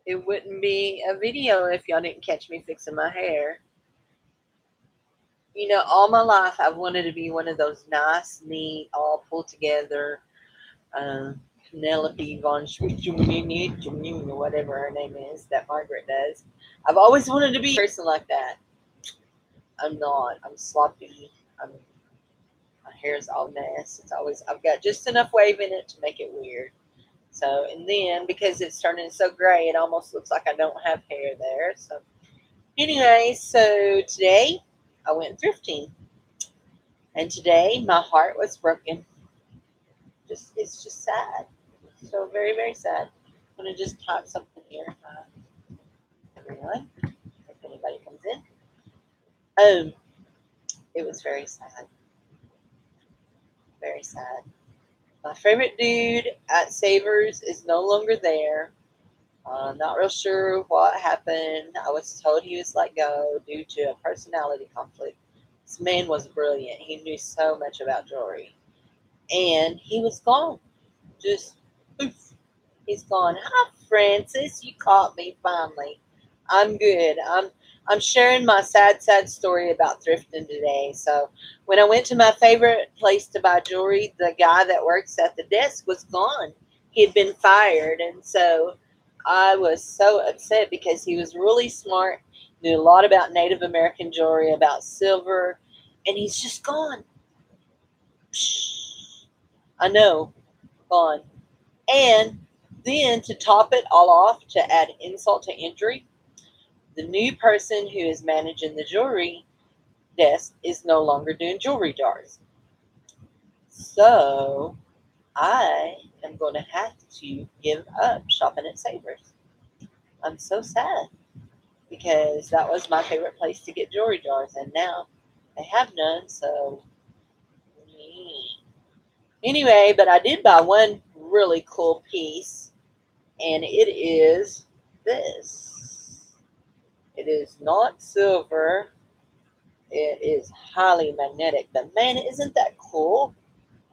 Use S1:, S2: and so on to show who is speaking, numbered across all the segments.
S1: it wouldn't be a video if y'all didn't catch me fixing my hair. You know, all my life I've wanted to be one of those nice, neat, all pulled together, uh, Penelope von Schmidt, whatever her name is, that Margaret does. I've always wanted to be a person like that. I'm not. I'm sloppy. My hair's all mess. It's always I've got just enough wave in it to make it weird. So and then because it's turning so gray, it almost looks like I don't have hair there. So anyway, so today I went thrifting, and today my heart was broken. Just it's just sad. So very very sad. I'm gonna just type something here, everyone, if anybody comes in. It was very sad. Very sad. My favorite dude at Savers is no longer there. Not real sure what happened. I was told he was let go due to a personality conflict. This man was brilliant. He knew so much about jewelry. And he was gone. Just poof. He's gone. Hi, Francis. You caught me finally. I'm good. I'm sharing my sad story about thrifting today. So when I went to my favorite place to buy jewelry, the guy that works at the desk was gone. He had been fired, and so I was so upset because he was really smart, knew a lot about Native American jewelry, about silver, and he's just gone. Psh, I know, gone. And then to top it all off, to add insult to injury, the new person who is managing the jewelry desk is no longer doing jewelry jars. So I am going to have to give up shopping at Savers. I'm so sad because that was my favorite place to get jewelry jars, and now they have none. So anyway, but I did buy one really cool piece, and it is this. It is not silver. It is highly magnetic. But man, isn't that cool?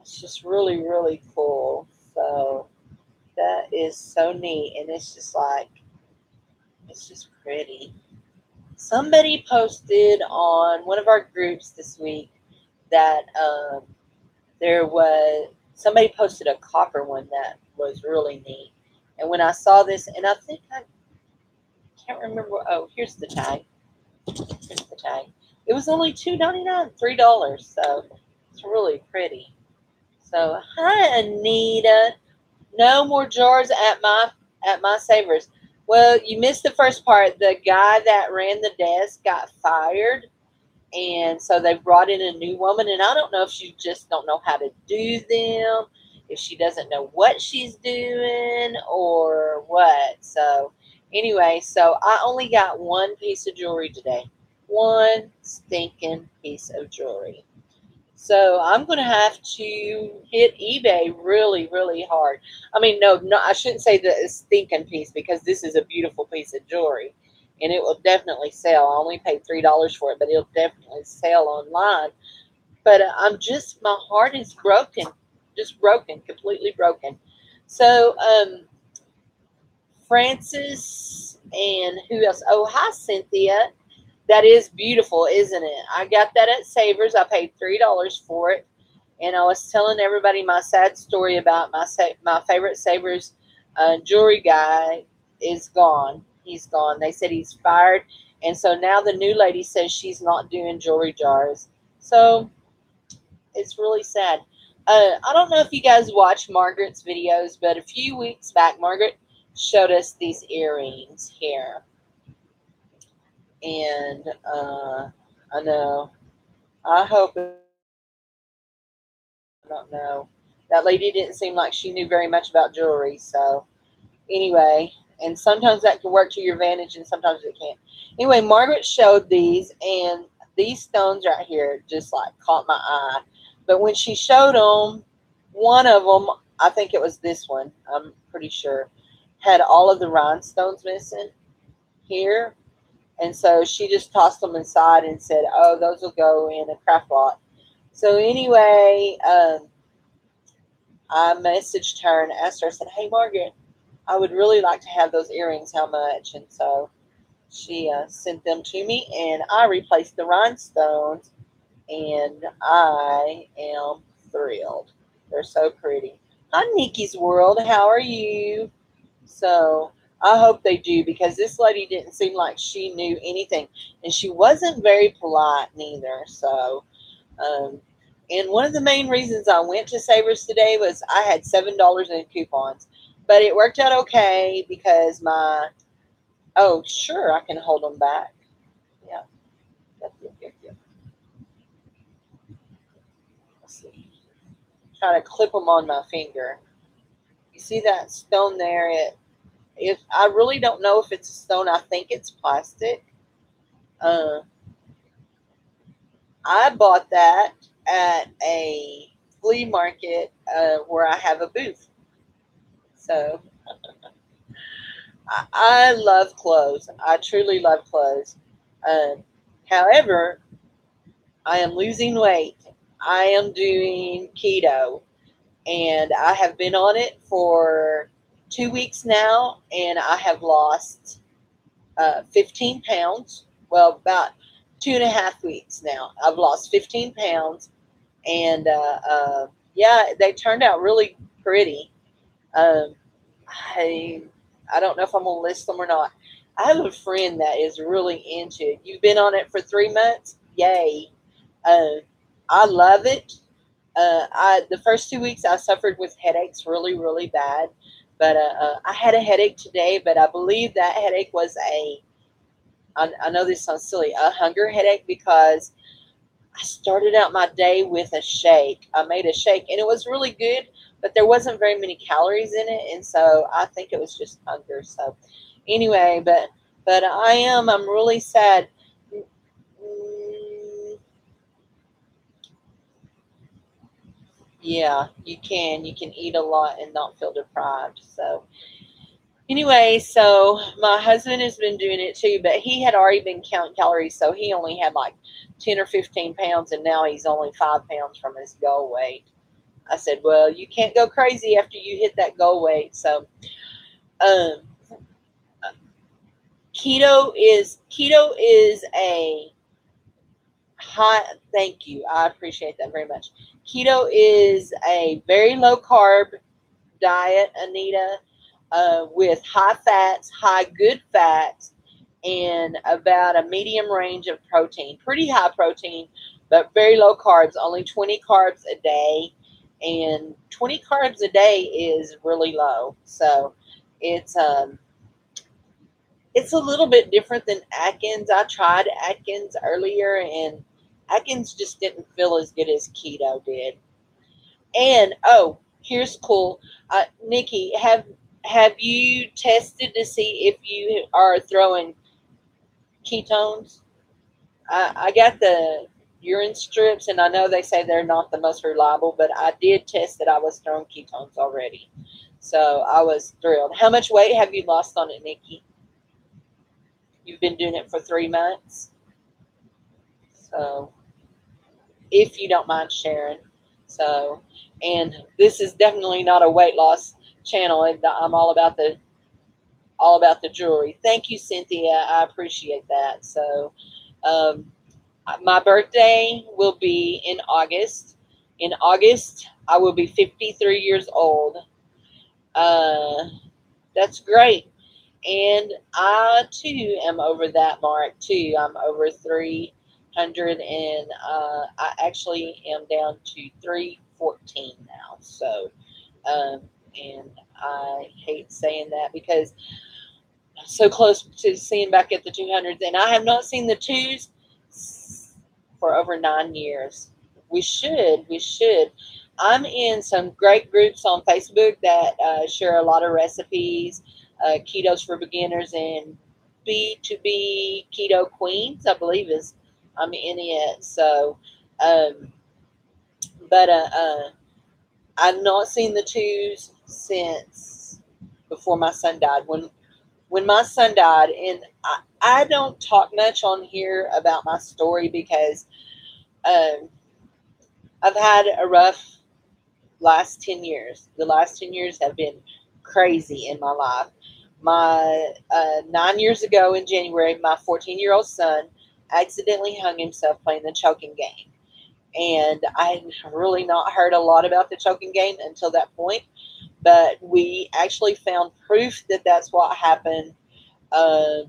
S1: It's just really, really cool. So that is so neat. And it's just like, it's just pretty. Somebody posted on one of our groups this week that there was, somebody posted a copper one that was really neat. And when I saw this, and I think I can't remember, oh, here's the tag. Here's the tag. It was only $2.99, $3. So it's really pretty. So hi Anita. No more jars at my Savers. Well, you missed the first part. The guy that ran the desk got fired, and so they brought in a new woman. And I don't know if she just don't know how to do them, if she doesn't know what she's doing, or what. So anyway, so I only got one piece of jewelry today. One stinking piece of jewelry. So I'm going to have to hit eBay really, really hard. I mean, no, I shouldn't say the stinking piece because this is a beautiful piece of jewelry, and it will definitely sell. I only paid $3 for it, but it'll definitely sell online. But I'm just my heart is broken, just broken, completely broken. So Francis and who else? Oh, hi Cynthia. That is beautiful, isn't it? I got that at Savers. I paid $3 for it, and I was telling everybody my sad story about my favorite Savers jewelry guy is gone. He's gone. They said he's fired, and so now the new lady says she's not doing jewelry jars. So it's really sad. I don't know if you guys watch Margaret's videos, but a few weeks back, Margaret showed us these earrings here, and I know. I hope I don't know. That lady didn't seem like she knew very much about jewelry. So anyway, and sometimes that can work to your advantage, and sometimes it can't. Anyway, Margaret showed these, and these stones right here just like caught my eye. But when she showed them, one of them, I think it was this one. I'm pretty sure had all of the rhinestones missing here. And so she just tossed them inside and said, "Oh, those will go in a craft lot." So anyway, I messaged her and asked her. I said, "Hey, Margaret, I would really like to have those earrings. How much? And so she sent them to me, and I replaced the rhinestones, and I am thrilled. They're so pretty. Hi, Nikki's World. How are you? So I hope they do, because this lady didn't seem like she knew anything, and she wasn't very polite neither. So, um, and one of the main reasons I went to Savers today was I had $7 in coupons, but it worked out okay because my oh sure I can hold them back. Yeah, yep. Let's see. Try to clip them on my finger. You see that stone there? If I really don't know if it's a stone, I think it's plastic. Uh, I bought that at a flea market where I have a booth. So I love clothes. I truly love clothes. Um, However, I am losing weight. I am doing keto, and I have been on it for 2 weeks now, and I have lost 15 pounds. Well, about 2.5 weeks now. I've lost 15 pounds, and yeah, they turned out really pretty. Um, I I don't know if I'm gonna list them or not. I have a friend that is really into it. You've been on it for 3 months? Yay! Uh, I love it. I the first 2 weeks I suffered with headaches really bad, but I had a headache today, but I believe that headache was I know this sounds silly, a hunger headache, because I started out my day with a shake. I made a shake, and it was really good, but there wasn't very many calories in it, and so I think it was just hunger. So anyway, but I'm really sad. Mm, yeah, you can eat a lot and not feel deprived. So anyway, so my husband has been doing it too, but he had already been counting calories, so he only had like 10 or 15 pounds, and now he's only 5 pounds from his goal weight. I said, well, you can't go crazy after you hit that goal weight. So, um, keto is a high. Thank you, I appreciate that very much. Keto is a very low carb diet, Anita, with high fats, high good fats, and about a medium range of protein. Pretty high protein, but very low carbs. Only 20 carbs a day, and 20 carbs a day is really low. So it's um it's a little bit different than Atkins. I tried Atkins earlier, and Atkins just didn't feel as good as keto did. And oh, here's cool. Nikki, have you tested to see if you are throwing ketones? I got the urine strips, and I know they say they're not the most reliable, but I did test that I was throwing ketones already. So I was thrilled. How much weight have you lost on it, Nikki? You've been doing it for 3 months. So if you don't mind sharing. So, and this is definitely not a weight loss channel. I'm all about the jewelry. Thank you, Cynthia. I appreciate that. So, um, my birthday will be in August. In August, I will be 53 years old. Uh, that's great. And I too am over that mark too. I'm over 300, and I actually am down to 314 now. So, um, and I hate saying that because I'm so close to seeing back at the 200s, and I have not seen the twos for over 9 years. We should. I'm in some great groups on Facebook that share a lot of recipes, ketos for beginners, and B2B keto queens, I believe is I'm in it. So, um, but I've not seen the twos since before my son died. When my son died, and I don't talk much on here about my story because um, I've had a rough last 10 years. The last 10 years have been crazy in my life. My 9 years ago in January, my 14-year-old son accidentally hung himself playing the choking game. And I had really not heard a lot about the choking game until that point. But we actually found proof that that's what happened,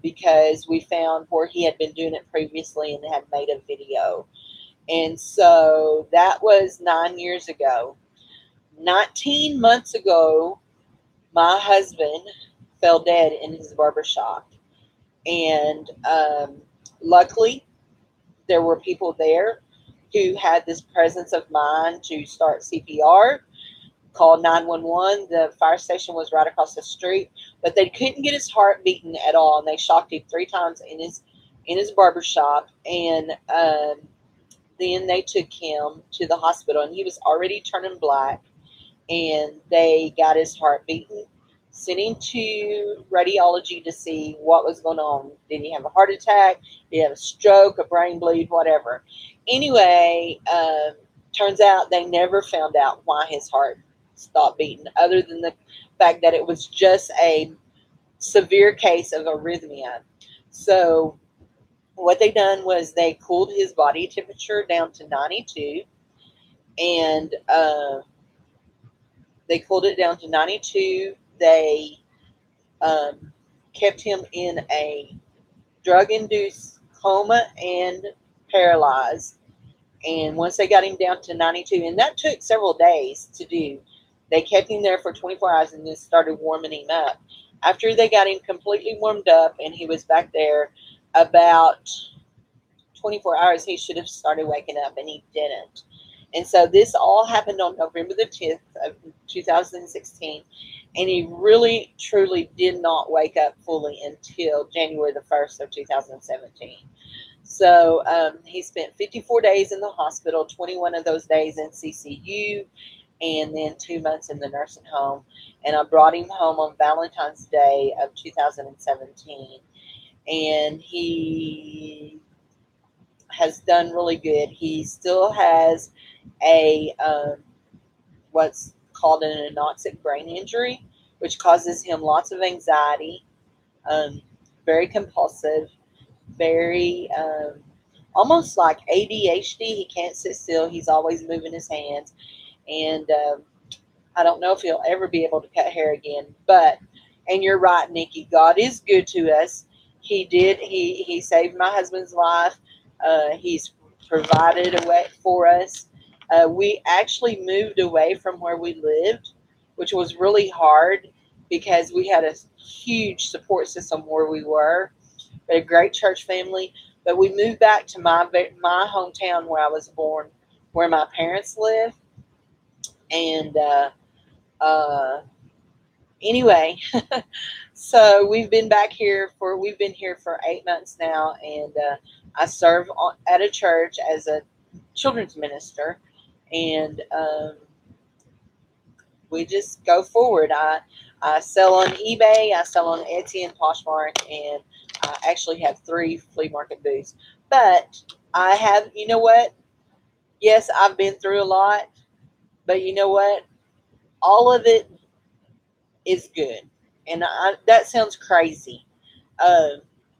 S1: because we found where he had been doing it previously and had made a video. And so that was 9 years ago. 19 months ago, my husband fell dead in his barbershop. And luckily, there were people there who had this presence of mind to start CPR, called 911. The fire station was right across the street, but they couldn't get his heart beating at all, and they shocked him 3 times in his barbershop. And then they took him to the hospital, and he was already turning black, and they got his heart beating, sent him to radiology to see what was going on. Did he have a heart attack? Did he have a stroke, a brain bleed, whatever? Anyway, turns out they never found out why his heart stopped beating, other than the fact that it was just a severe case of arrhythmia. So what they done was they cooled his body temperature down to 92, and they cooled it down to 92. They kept him in a drug-induced coma and paralyzed. And once they got him down to 92, and that took several days to do, they kept him there for 24 hours and then started warming him up. After they got him completely warmed up and he was back there, about 24 hours, he should have started waking up, and he didn't. And so this all happened on November the 10th of 2016. And he really, truly did not wake up fully until January the 1st of 2017. So he spent 54 days in the hospital, 21 of those days in CCU, and then 2 months in the nursing home. And I brought him home on Valentine's Day of 2017. And he has done really good. He still has a what's called an anoxic brain injury, which causes him lots of anxiety, very compulsive, very almost like ADHD. He can't sit still. He's always moving his hands. And I don't know if he'll ever be able to cut hair again. But, and you're right, Nikki, God is good to us. He saved my husband's life. He's provided a way for us. We actually moved away from where we lived, which was really hard because we had a huge support system where we were. We had a great church family, but we moved back to my hometown where I was born, where my parents live. And anyway, so we've been here for 8 months now, and I serve at a church as a children's minister, and we just go forward. I sell on eBay, I sell on Etsy and Poshmark, and I actually have 3 flea market booths. But I have, you know what? Yes, I've been through a lot, but you know what? All of it is good. And that sounds crazy.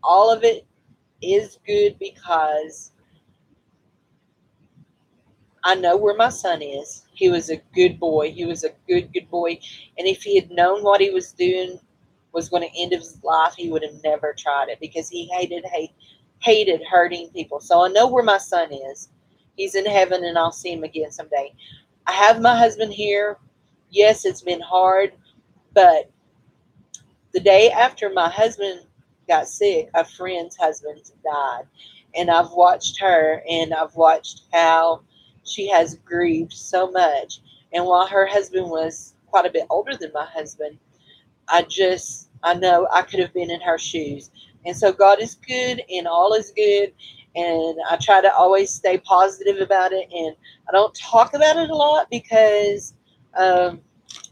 S1: All of it is good because I know where my son is. He was a good boy. He was a good boy. And if he had known what he was doing was going to end his life, he would have never tried it because he hated hurting people. So I know where my son is. He's in heaven, and I'll see him again someday. I have my husband here. Yes, it's been hard, but the day after my husband got sick, a friend's husband died. And I've watched her, and I've watched how she has grieved so much. And while her husband was quite a bit older than my husband, I know I could have been in her shoes. And so God is good, and all is good. And I try to always stay positive about it. And I don't talk about it a lot because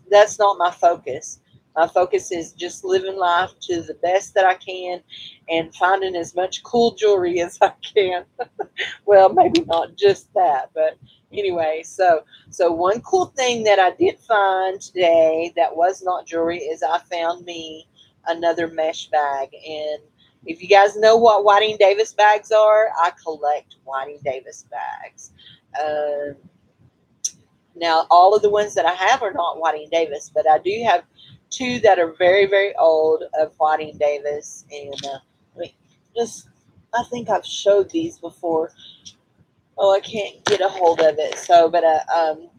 S1: that's not my focus. My focus is just living life to the best that I can and finding as much cool jewelry as I can. Well, maybe not just that, but Anyway, so one cool thing that I did find today that was not jewelry is I found me another mesh bag. And if you guys know what Whiting Davis bags are, I collect Whiting Davis bags. Um, Now, all of the ones that I have are not Whiting Davis, but I do have two that are very, very old of Whiting Davis. And I mean, just, I think I've showed these before. Oh, I can't get a hold of it. So, but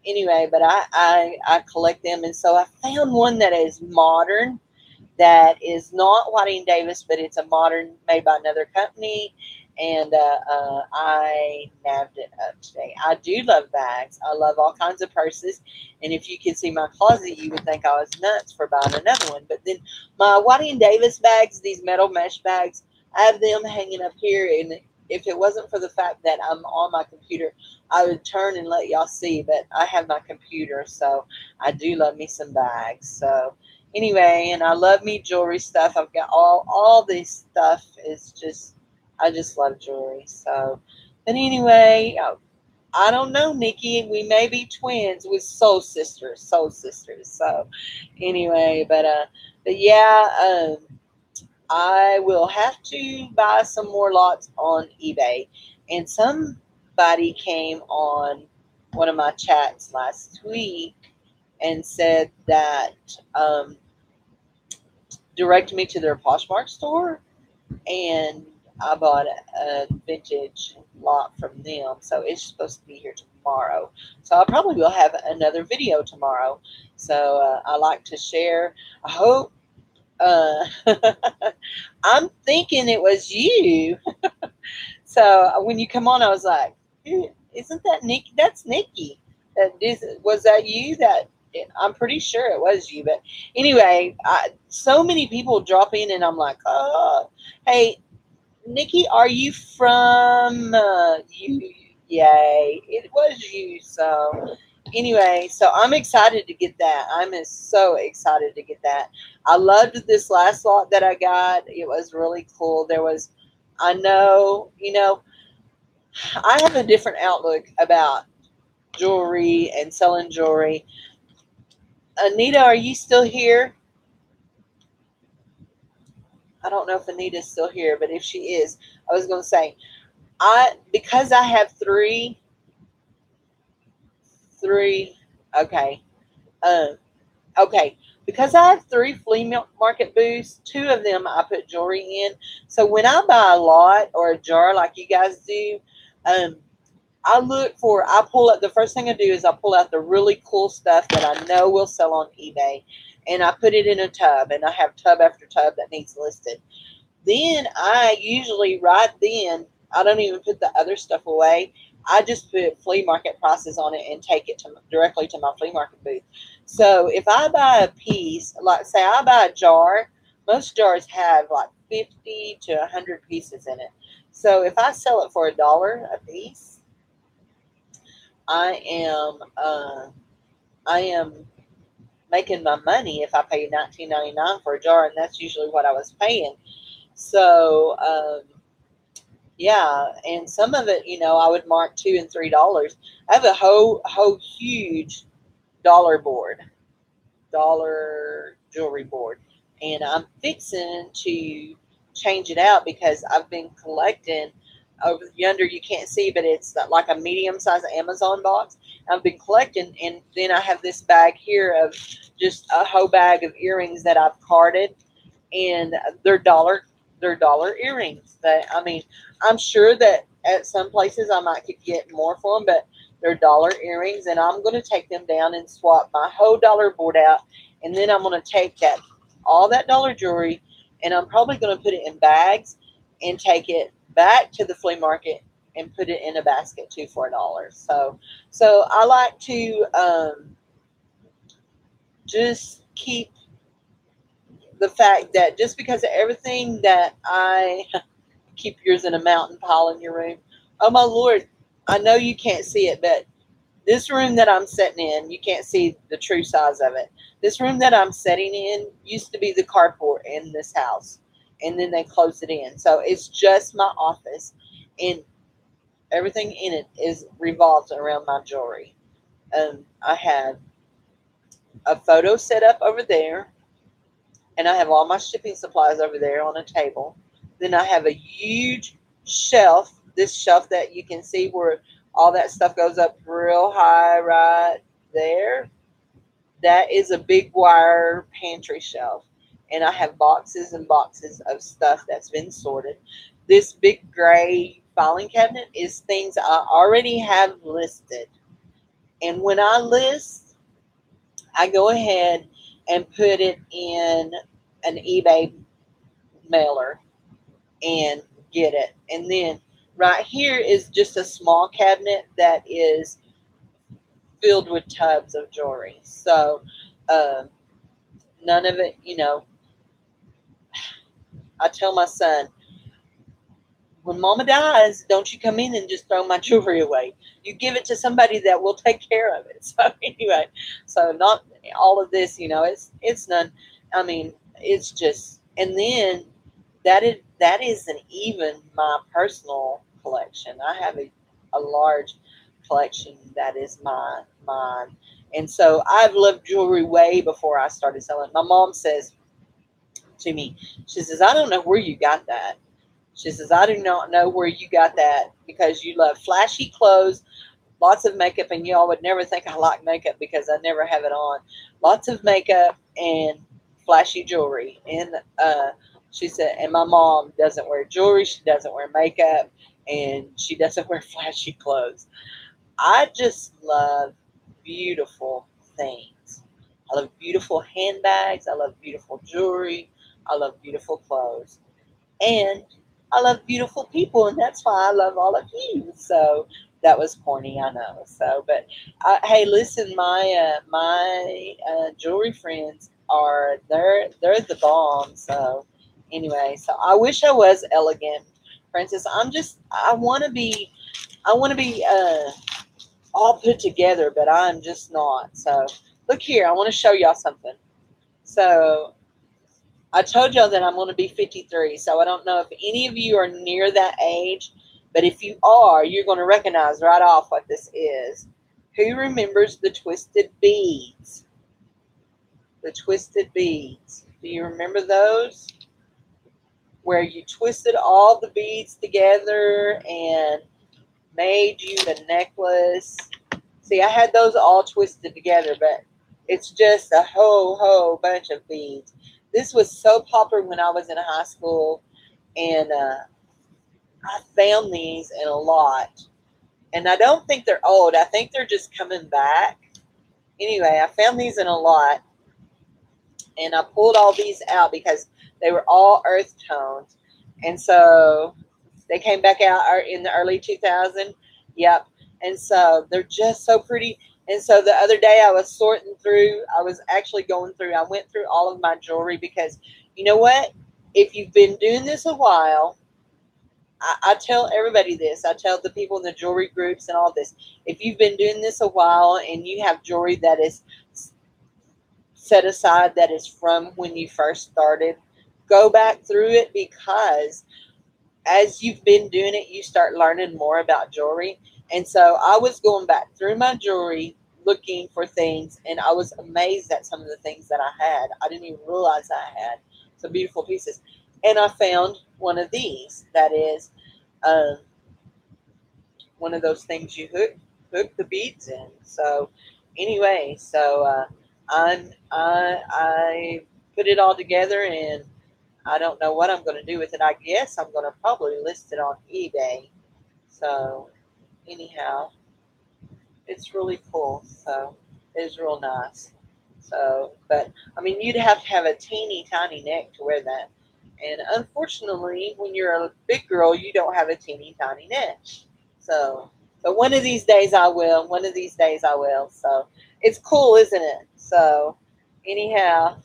S1: anyway, but I collect them, and so I found one that is modern, that is not Whiting Davis, but it's a modern made by another company. And I nabbed it up today. I do love bags. I love all kinds of purses. And if you could see my closet, you would think I was nuts for buying another one. But then my Whiting Davis bags, these metal mesh bags, I have them hanging up here. And if it wasn't for the fact that I'm on my computer, I would turn and let y'all see. But I have my computer, so I do love me some bags. So anyway, and I love me jewelry stuff. I've got all this stuff is just, I just love jewelry. So, but anyway, I don't know, Nikki. We may be twins with soul sisters, soul sisters. So anyway, but yeah, I will have to buy some more lots on eBay. And somebody came on one of my chats last week and said that directed me to their Poshmark store, and I bought a vintage lot from them. So it's supposed to be here tomorrow. So I probably will have another video tomorrow. So I like to share. I hope. Uh, I'm thinking it was you. So when you come on, I was like, "Isn't that Nikki? That's Nikki. Was that you? That I'm pretty sure it was you." But anyway, so many people drop in, and I'm like, "Oh, hey, Nikki, are you from you? Yay, it was you." So anyway, so I'm excited to get that. So excited to get that. I loved this last lot that I got. It was really cool. I know, I have a different outlook about jewelry and selling jewelry. Anita, are you still here? I don't know if Anita's still here, but if she is, I was going to say, because I have three, okay, um, okay, because I have three flea market booths, two of them I put jewelry in. So when I buy a lot or a jar like you guys do, um, I pull out, the first thing I do is I pull out the really cool stuff that I know will sell on eBay, and I put it in a tub, and I have tub after tub that needs listed. Then I usually, right then, I don't even put the other stuff away. I just put flea market prices on it and take it directly to my flea market booth. So if I buy a piece, like say I buy a jar, most jars have like 50 to 100 pieces in it. So if I sell it for $1 a piece, I am I am making my money if I pay $19.99 for a jar, and that's usually what I was paying. So yeah, and some of it, I would mark $2 and $3. I have a whole huge dollar jewelry board, and I'm fixing to change it out because I've been collecting. Over yonder, you can't see, but it's like a medium-sized Amazon box. I've been collecting, and then I have this bag here of just a whole bag of earrings that I've carded, and they're dollar earrings. That I mean, I'm sure that at some places I might could get more for them, but they're dollar earrings, and I'm going to take them down and swap my whole dollar board out, and then I'm going to take all that dollar jewelry, and I'm probably going to put it in bags and take it back to the flea market and put it in a basket too for $1. So I like to just keep the fact that just because of everything that I keep yours in a mountain pile in your room. Oh my Lord, I know you can't see it, but this room that I'm sitting in, you can't see the true size of it. This room that I'm sitting in used to be the carport in this house, and then they closed it in. So it's just my office. And Everything in it is revolves around my jewelry. I have a photo set up over there, and I have all my shipping supplies over there on a table. Then I have a huge shelf, this shelf that you can see where all that stuff goes up real high right there. That is a big wire pantry shelf. And I have boxes and boxes of stuff that's been sorted. This big gray filing cabinet is things I already have listed. And when I list, I go ahead and put it in an eBay mailer and get it. And then right here is just a small cabinet that is filled with tubs of jewelry. So uh, none of it, I tell my son, when mama dies, don't you come in and just throw my jewelry away. You give it to somebody that will take care of it. So anyway, so not all of this, it's none. I mean, it's just, and then that isn't even my personal collection. I have a large collection that is mine. And so I've loved jewelry way before I started selling. My mom says to me, she says, I don't know where you got that. She says, I do not know where you got that because you love flashy clothes, lots of makeup, and y'all would never think I like makeup because I never have it on. Lots of makeup and flashy jewelry. And she said, and my mom doesn't wear jewelry, she doesn't wear makeup, and she doesn't wear flashy clothes. I just love beautiful things. I love beautiful handbags. I love beautiful jewelry. I love beautiful clothes. And I love beautiful people, and that's why I love all of you. So that was corny, I know. So, but hey, listen, my jewelry friends are they're the bomb. So anyway, so I wish I was elegant, Princess. I want to be all put together, but I'm just not. So look here, I want to show y'all something. So I told y'all that I'm going to be 53, so I don't know if any of you are near that age, but if you are, you're going to recognize right off what this is. Who remembers the twisted beads? The twisted beads. Do you remember those? Where you twisted all the beads together and made you the necklace. See, I had those all twisted together, but it's just a whole bunch of beads. This was so popular when I was in high school, and I found these in a lot. And I don't think they're old. I think they're just coming back. Anyway, I found these in a lot, and I pulled all these out because they were all earth tones. And so they came back out in the early 2000s. Yep. And so they're just so pretty. And so the other day I was sorting through, I was actually going through, I went through all of my jewelry because you know what? If you've been doing this a while, I tell everybody this. I tell the people in the jewelry groups and all this. If you've been doing this a while and you have jewelry that is set aside that is from when you first started, go back through it because as you've been doing it, you start learning more about jewelry. And so I was going back through my jewelry looking for things, and I was amazed at some of the things that I had. I didn't even realize I had some beautiful pieces. And I found one of these that is um, one of those things you hook the beads in. So anyway, so I put it all together, and I don't know what I'm going to do with it. I guess I'm going to probably list it on eBay. So anyhow, it's really cool. So it's real nice. So, but I mean, you'd have to have a teeny tiny neck to wear that. And unfortunately, when you're a big girl, you don't have a teeny tiny neck. So, but one of these days I will. One of these days I will. So it's cool, isn't it? So anyhow,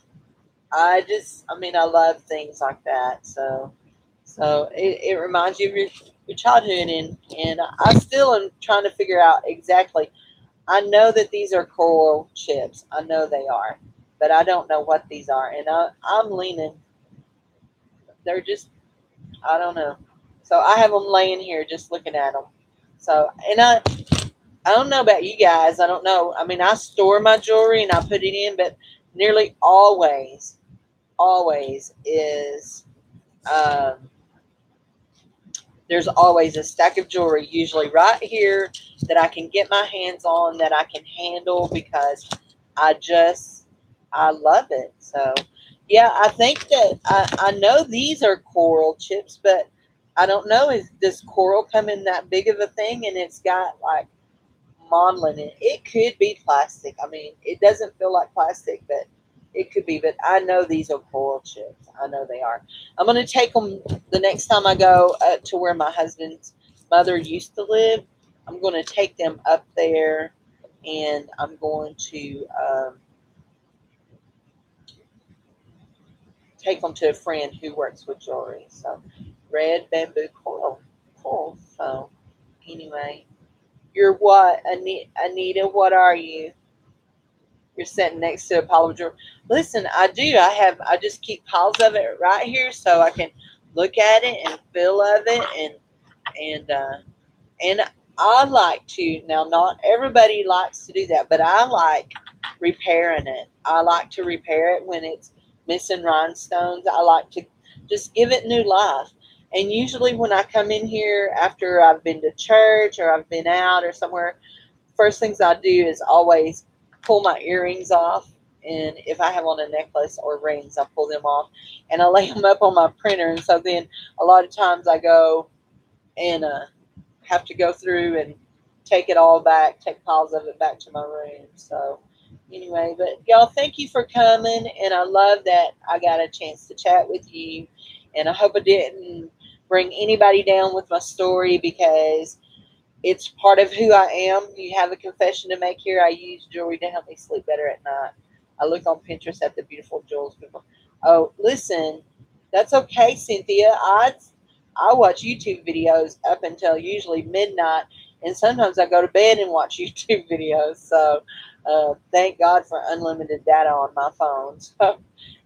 S1: I mean, I love things like that. So it reminds you of your childhood, and I still am trying to figure out exactly. I know that these are coral chips. I know they are, but I don't know what these are, and I'm leaning. They're just I don't know. So I have them laying here, just looking at them. So, and I don't know about you guys. I don't know. I mean, I store my jewelry and I put it in, but nearly always is, um, there's always a stack of jewelry, usually right here, that I can get my hands on, that I can handle, because I just, I love it. So, yeah, I think that I know these are coral chips, but I don't know, does coral come in that big of a thing and it's got like modeling in it? It could be plastic. I mean, it doesn't feel like plastic, but it could be. But I know these are coral chips. I know they are. I'm going to take them the next time I go to where my husband's mother used to live. I'm going to take them up there, and I'm going to take them to a friend who works with jewelry. So, red bamboo coral. Cool. So, anyway, you're what, Anita? What are you? You're sitting next to a pile of jewelry. Listen, I do. I just keep piles of it right here so I can look at it and feel of it, and I like to. Now, not everybody likes to do that, but I like repairing it. I like to repair it when it's missing rhinestones. I like to just give it new life. And usually, when I come in here after I've been to church or I've been out or somewhere, first things I do is always pull my earrings off. And if I have on a necklace or rings, I pull them off and I lay them up on my printer. And so then a lot of times I go and have to go through and take it all back, take piles of it back to my room. So anyway, but y'all, thank you for coming. And I love that I got a chance to chat with you. And I hope I didn't bring anybody down with my story, because it's part of who I am. You have a confession to make here. I use jewelry to help me sleep better at night. I look on Pinterest at the beautiful jewels people. Oh, listen, that's okay, Cynthia. I watch YouTube videos up until usually midnight, and sometimes I go to bed and watch YouTube videos. So thank God for unlimited data on my phone. So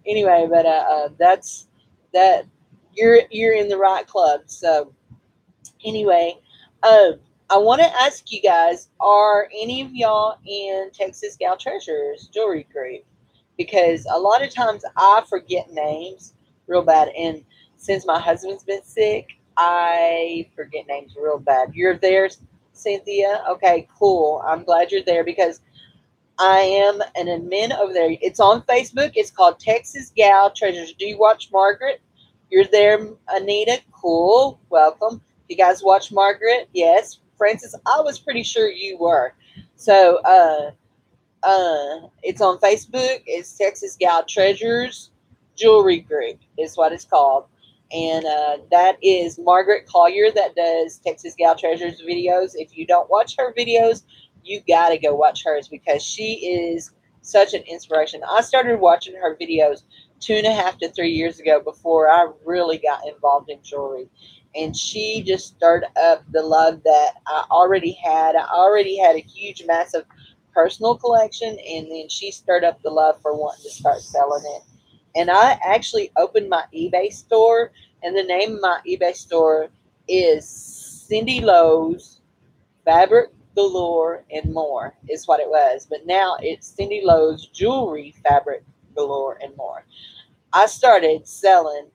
S1: anyway, but that's that. You're in the right club. So anyway, um, I want to ask you guys: are any of y'all in Texas Gal Treasures Jewelry Group? Because a lot of times I forget names real bad, and since my husband's been sick, I forget names real bad. You're there, Cynthia? Okay, cool. I'm glad you're there, because I am an admin over there. It's on Facebook. It's called Texas Gal Treasures. Do you watch Margaret? You're there, Anita. Cool. Welcome. You guys watch Margaret? Yes. Francis, I was pretty sure you were. So, it's on Facebook. It's Texas Gal Treasures Jewelry Group is what it's called. And that is Margaret Collier that does Texas Gal Treasures videos. If you don't watch her videos, you got to go watch hers, because she is such an inspiration. I started watching her videos 2.5 to 3 years ago, before I really got involved in jewelry. And she just stirred up the love that I already had. I already had a huge, massive personal collection, and then she stirred up the love for wanting to start selling it. And I actually opened my eBay store, and the name of my eBay store is Cindy Lowe's Fabric Galore and More is what it was. But now it's Cindy Lowe's Jewelry Fabric Galore and More. I started selling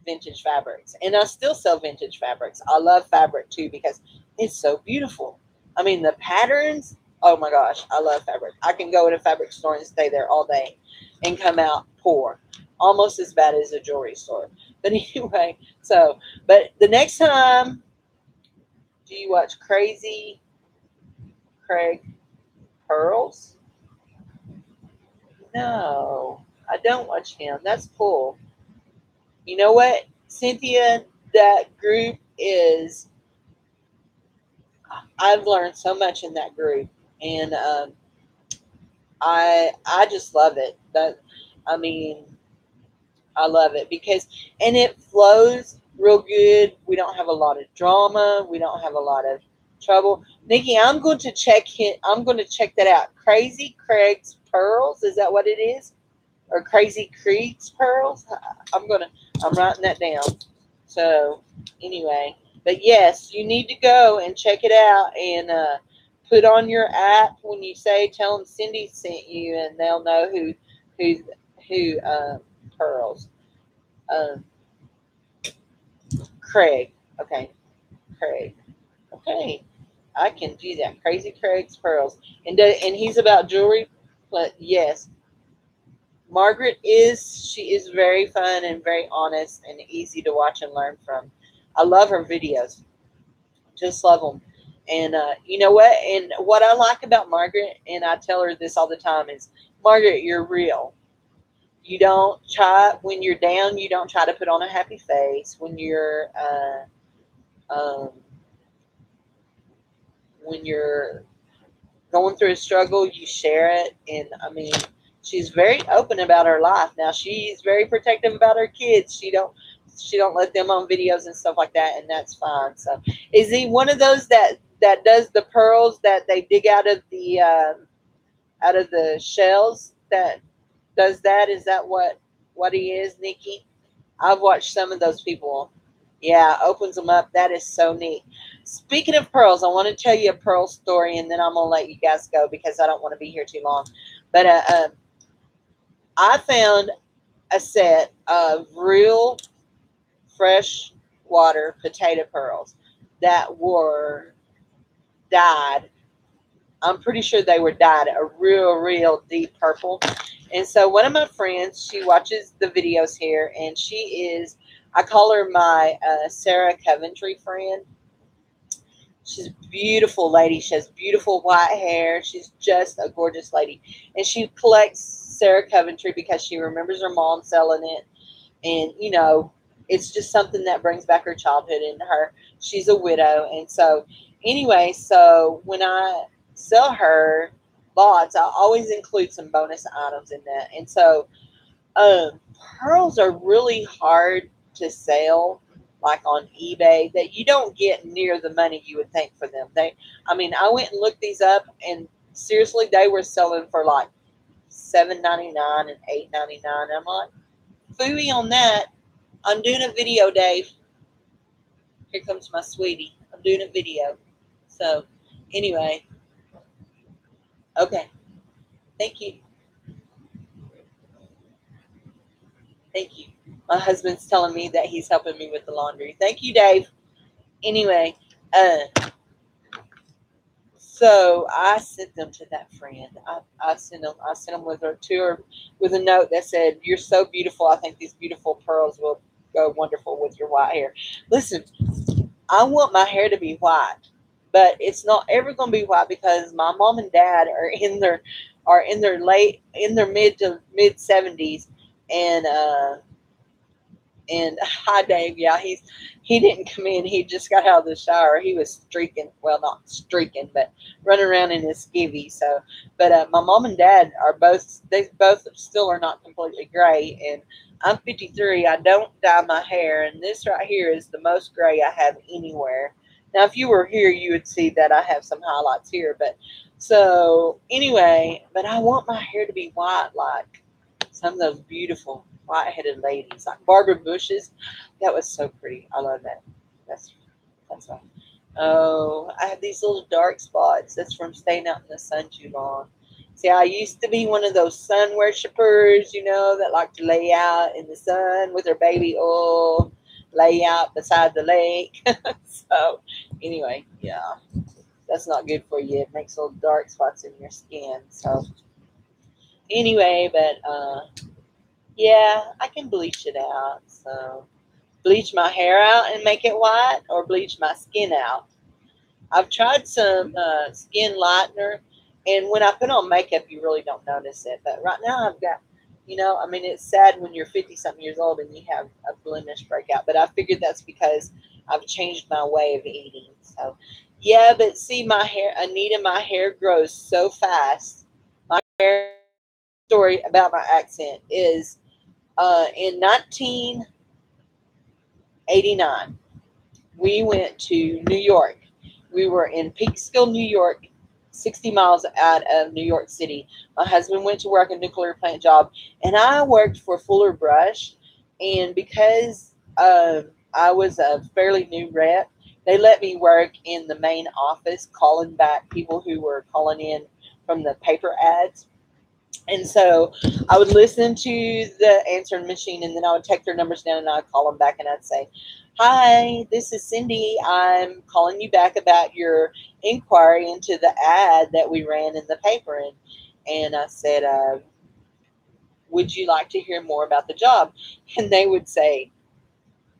S1: vintage fabrics, and I still sell vintage fabrics. I love fabric too, because it's so beautiful. I mean, the patterns, oh my gosh, I love fabric. I can go in a fabric store and stay there all day and come out poor, almost as bad as a jewelry store. But anyway, so, but the next time, do you watch Crazy Craig Pearls? No, I don't watch him. That's cool. You know what, Cynthia? That group is, I've learned so much in that group, and I just love it. That, I mean, I love it, because, and it flows real good. We don't have a lot of drama. We don't have a lot of trouble. Nikki, I'm going to check it. I'm going to check that out. Crazy Craig's Pearls. Is that what it is? Or Crazy Creek's Pearls? I'm writing that down. So anyway, But yes, you need to go and check it out and put on your app when you say, tell them Cindy sent you, and they'll know who who pearls. Um, Craig. Okay, Craig. Okay, I can do that. Crazy Craig's pearls, and he's about jewelry. But yes, Margaret is, she is very fun and very honest and easy to watch and learn from. I love her videos. Just love them. And you know what? And what I like about Margaret, and I tell her this all the time, is Margaret, you're real. You don't try, when you're down, you don't try to put on a happy face. Um, when you're going through a struggle, you share it. And I mean, she's very open about her life. Now she's very protective about her kids. She don't let them on videos and stuff like that, and that's fine. So, is he one of those that does the pearls that they dig out of the shells? That does that? Is that what he is, Nikki? I've watched some of those people. Yeah, opens them up. That is so neat. Speaking of pearls, I want to tell you a pearl story, and then I'm gonna let you guys go because I don't want to be here too long. But I found a set of real fresh water potato pearls that were dyed. I'm pretty sure they were dyed a real deep purple. And so one of my friends, she watches the videos here, and she is, I call her my Sarah Coventry friend. She's a beautiful lady. She has beautiful white hair. She's just a gorgeous lady. And she collects Sarah Coventry because she remembers her mom selling it. And, it's just something that brings back her childhood into her. She's a widow. And so, anyway, so when I sell her lots, I always include some bonus items in that. And so, um, pearls are really hard to sell, like on eBay, that you don't get near the money you would think for them. I mean, I went and looked these up, and seriously, they were selling for like $7.99 and $8.99. I'm like, phooey on that. I'm doing a video, Dave. Here comes my sweetie. I'm doing a video. So, anyway, okay. Thank you. Thank you. My husband's telling me that he's helping me with the laundry. Thank you, Dave. Anyway, so I sent them to that friend. I sent them. I sent them with her to her with a note that said, "You're so beautiful. I think these beautiful pearls will go wonderful with your white hair." Listen, I want my hair to be white, but it's not ever going to be white because my mom and dad are in their mid 70s, and hi Dave, yeah, he didn't come in. He just got out of the shower. He was streaking, well, not streaking, but running around in his skivvy. So, but my mom and dad they both still are not completely gray, and I'm 53. I don't dye my hair, and this right here is the most gray I have anywhere. Now, if you were here, you would see that I have some highlights here. But so anyway, but I want my hair to be white, like some of those beautiful white-headed ladies, like Barbara Bush's. That was so pretty. I love that. That's right. Oh, I have these little dark spots. That's from staying out in the sun too long. See, I used to be one of those sun worshippers, that like to lay out in the sun with her baby oil, lay out beside the lake. So, anyway, yeah, that's not good for you. It makes little dark spots in your skin. So, anyway, but yeah, I can bleach it out. So, bleach my hair out and make it white, or bleach my skin out. I've tried some skin lightener, and when I put on makeup, you really don't notice it. But right now, I've got, I mean, it's sad when you're 50 something years old and you have a blemish breakout. But I figured that's because I've changed my way of eating. So, yeah, but see, my hair, Anita, my hair grows so fast. My hair story about my accent is in 1989, we went to New York. We were in Peekskill, New York, 60 miles out of New York City. My husband went to work a nuclear plant job, and I worked for Fuller Brush. And because I was a fairly new rep, they let me work in the main office, calling back people who were calling in from the paper ads. And so I would listen to the answering machine, and then I would take their numbers down and I'd call them back and I'd say, "Hi, this is Cindy. I'm calling you back about your inquiry into the ad that we ran in the paper." And I said, "Would you like to hear more about the job?" And they would say,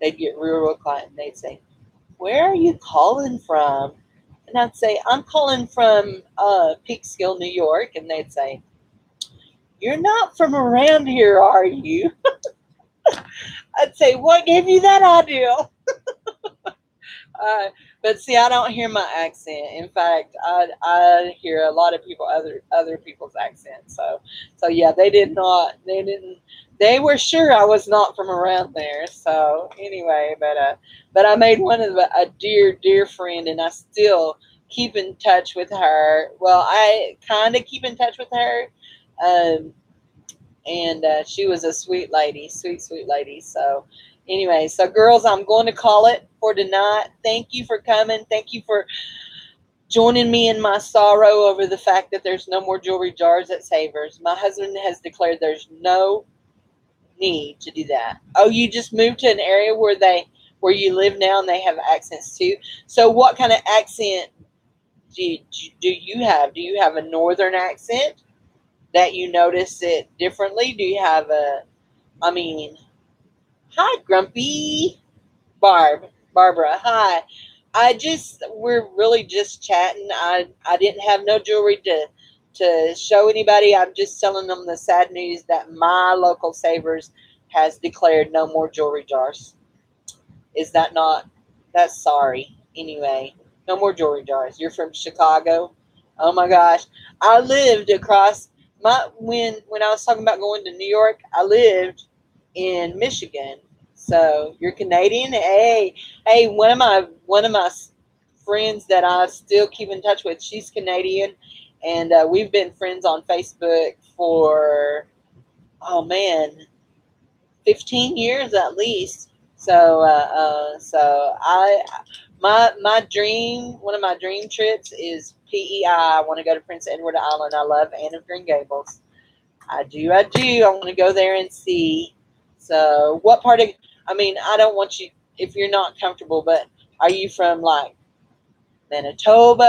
S1: they'd get real quiet and they'd say, "Where are you calling from?" And I'd say, "I'm calling from Peekskill, New York." And they'd say, "You're not from around here, are you?" I'd say, "What gave you that idea?" Uh, but see, I don't hear my accent. In fact, I hear a lot of people other people's accents. So yeah, they did not. They didn't. They were sure I was not from around there. So anyway, but I made one of a dear friend, and I still keep in touch with her. Well, I kind of keep in touch with her. Um, and she was a sweet lady. So anyway, so girls, I'm going to call it for tonight. Thank you for coming. Thank you for joining me in my sorrow over the fact that there's no more jewelry jars at Savers. My husband has declared there's no need to do that. Oh, you just moved to an area where you live now and they have accents too. So what kind of accent do you have? Do you have a northern accent that you notice it differently? Do you have I mean, hi, Grumpy. Barbara, hi. We're really just chatting. I didn't have no jewelry to show anybody. I'm just telling them the sad news that my local Savers has declared no more jewelry jars. Is that not? That's sorry. Anyway, no more jewelry jars. You're from Chicago. Oh my gosh, I lived across my when I was talking about going to New York. I lived in Michigan. So you're Canadian. Hey, one of my friends that I still keep in touch with. She's Canadian, and we've been friends on Facebook for, oh man, 15 years at least. So my dream, one of my dream trips is PEI. I want to go to Prince Edward Island. I love Anne of Green Gables. I do. I want to go there and see. So, what part of? I mean, I don't want you if you're not comfortable. But are you from like Manitoba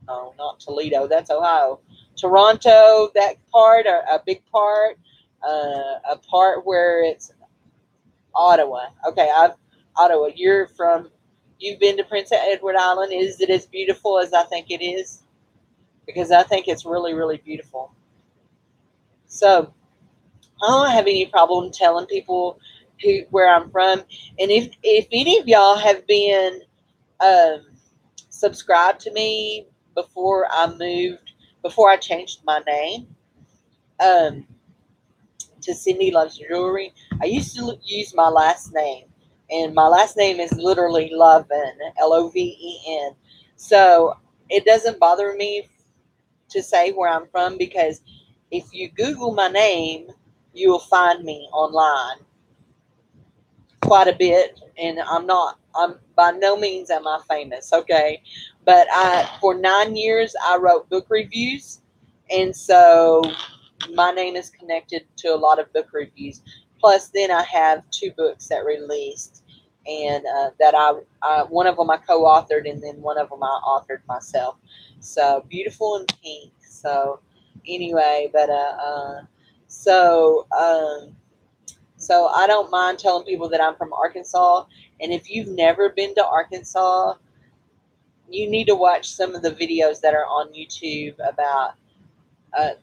S1: no, not Toledo. That's Ohio. Toronto, that part, or a big part, a part where it's Ottawa. Okay, Ottawa. You've been to Prince Edward Island. Is it as beautiful as I think it is? Because I think it's really beautiful. So I don't have any problem telling people where I'm from. And if any of y'all have been um, subscribed to me before I changed my name um, to Cindy Loves Jewelry, I used to use my last name. And my last name is literally Loven, Loven. So it doesn't bother me to say where I'm from, because if you Google my name, you will find me online quite a bit. And I'm by no means am I famous, okay? But for 9 years, I wrote book reviews. And so my name is connected to a lot of book reviews. Plus, then I have 2 books that released, and that one of them I co-authored, and then one of them I authored myself. So Beautiful in Pink. So anyway, but so so I don't mind telling people that I'm from Arkansas. And if you've never been to Arkansas, you need to watch some of the videos that are on YouTube about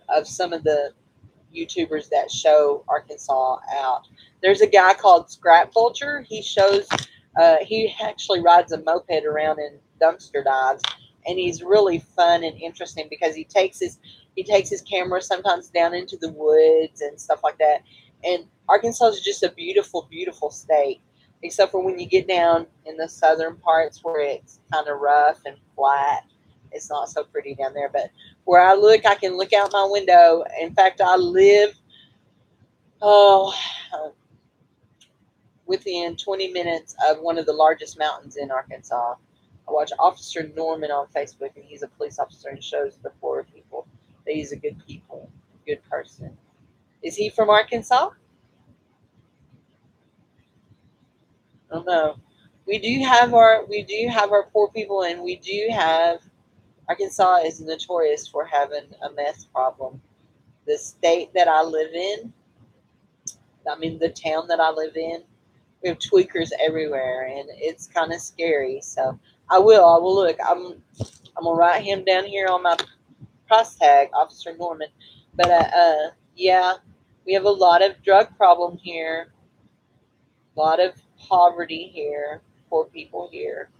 S1: of some of the YouTubers that show Arkansas out. There's a guy called Scrap Vulture. He actually rides a moped around in dumpster dives, and he's really fun and interesting because he takes his camera sometimes down into the woods and stuff like that. And Arkansas is just a beautiful state, except for when you get down in the southern parts where it's kind of rough and flat. It's not so pretty down there, but where I can look out my window. In fact, I live, oh, within 20 minutes of one of the largest mountains in Arkansas. I watch Officer Norman on Facebook, and he's a police officer and shows the poor people that he's a good person. Is he from Arkansas? I don't know. We do have our poor people, and we do have Arkansas is notorious for having a meth problem. The state that I live in, I mean the town that I live in, we have tweakers everywhere, and it's kind of scary. So I will look. I'm gonna write him down here on my price tag, Officer Norman. But yeah, we have a lot of drug problem here, a lot of poverty here, poor people here.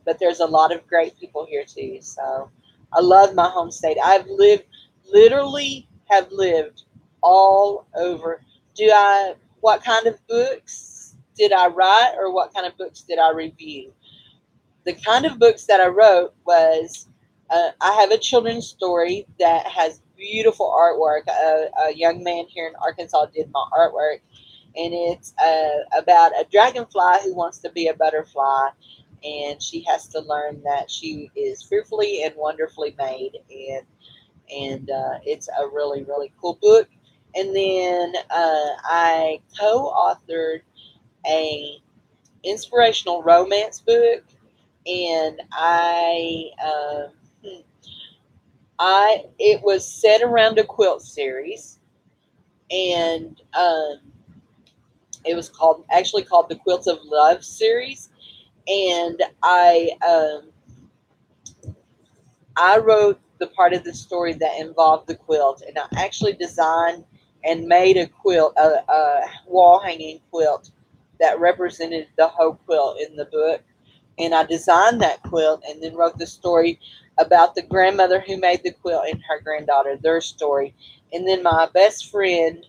S1: But there's a lot of great people here too. So I love my home state. Literally have lived all over. Do I? What kind of books did I write, or what kind of books did I review? The kind of books that I wrote was I have a children's story that has beautiful artwork. A young man here in Arkansas did my artwork, and it's about a dragonfly who wants to be a butterfly, and she has to learn that she is fearfully and wonderfully made, and it's a really really cool book. And then I co-authored a inspirational romance book, and I it was set around a quilt series, and it was called the Quilts of Love series, and I wrote the part of the story that involved the quilt, and I actually designed and made a quilt, a wall hanging quilt that represented the whole quilt in the book. And I designed that quilt and then wrote the story about the grandmother who made the quilt and her granddaughter, their story. And then my best friend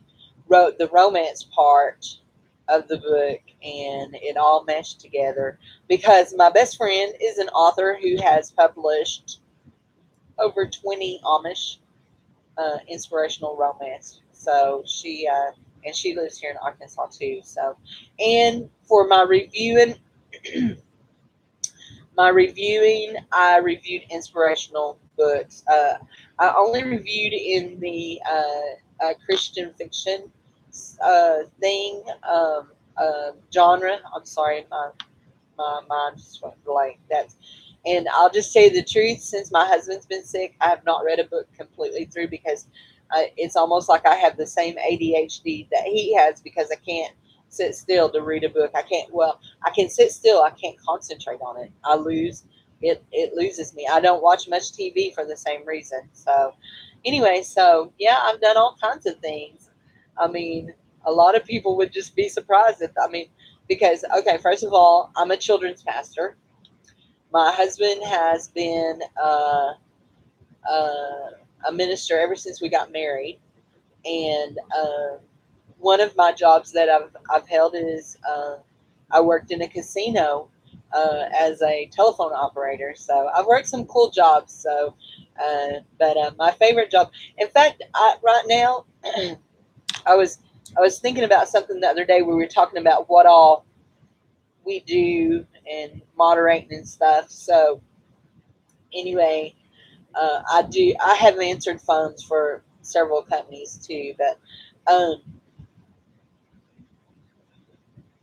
S1: wrote the romance part of the book, and it all meshed together because my best friend is an author who has published over 20 Amish inspirational romance. So she lives here in Arkansas too. So, and for I reviewed inspirational books. I only reviewed in the Christian fiction thing genre. I'm sorry, my mind just went blank. And I'll just tell you the truth. Since my husband's been sick, I have not read a book completely through because it's almost like I have the same ADHD that he has because I can't sit still to read a book. I can't. Well, I can sit still. I can't concentrate on it. I lose it. It loses me. I don't watch much TV for the same reason. So anyway, so yeah, I've done all kinds of things. I mean, a lot of people would just be surprised at. I mean, because okay, first of all, I'm a children's pastor. My husband has been a minister ever since we got married, and one of my jobs that I've held is I worked in a casino as a telephone operator. So I've worked some cool jobs. So, but my favorite job, in fact, right now, I was I was thinking about something the other day. We were talking about what all we do and moderating and stuff. So anyway, I have answered phones for several companies too, but um,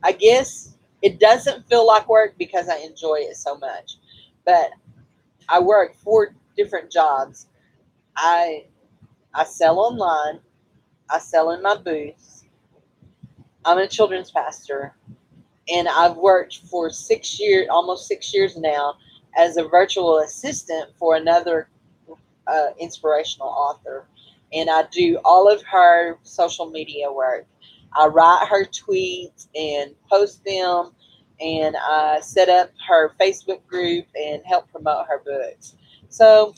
S1: I guess it doesn't feel like work because I enjoy it so much. But I work 4 different jobs. I I sell online. I sell in my booth. I'm a children's pastor, and I've worked for 6 years, almost 6 years now, as a virtual assistant for another inspirational author, and I do all of her social media work. I write her tweets and post them, and I set up her Facebook group and help promote her books. So,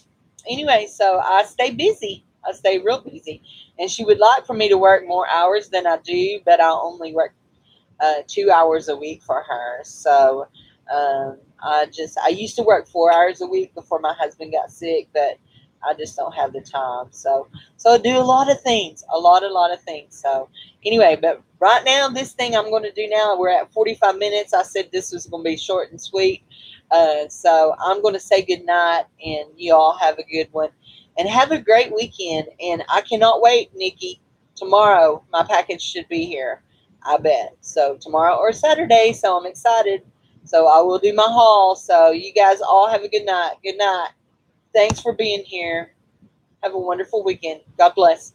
S1: anyway, so I stay busy. I stay real busy, and she would like for me to work more hours than I do, but I only work 2 hours a week for her. So I used to work 4 hours a week before my husband got sick, but I just don't have the time. So I do a lot of things, a lot of things. So anyway, but right now, this thing I'm going to do now, we're at 45 minutes. I said this was going to be short and sweet. So I'm going to say good night, and you all have a good one, and have a great weekend. And I cannot wait, Nikki. Tomorrow, my package should be here. I bet. So tomorrow or Saturday. So I'm excited. So I will do my haul. So you guys all have a good night. Good night. Thanks for being here. Have a wonderful weekend. God bless.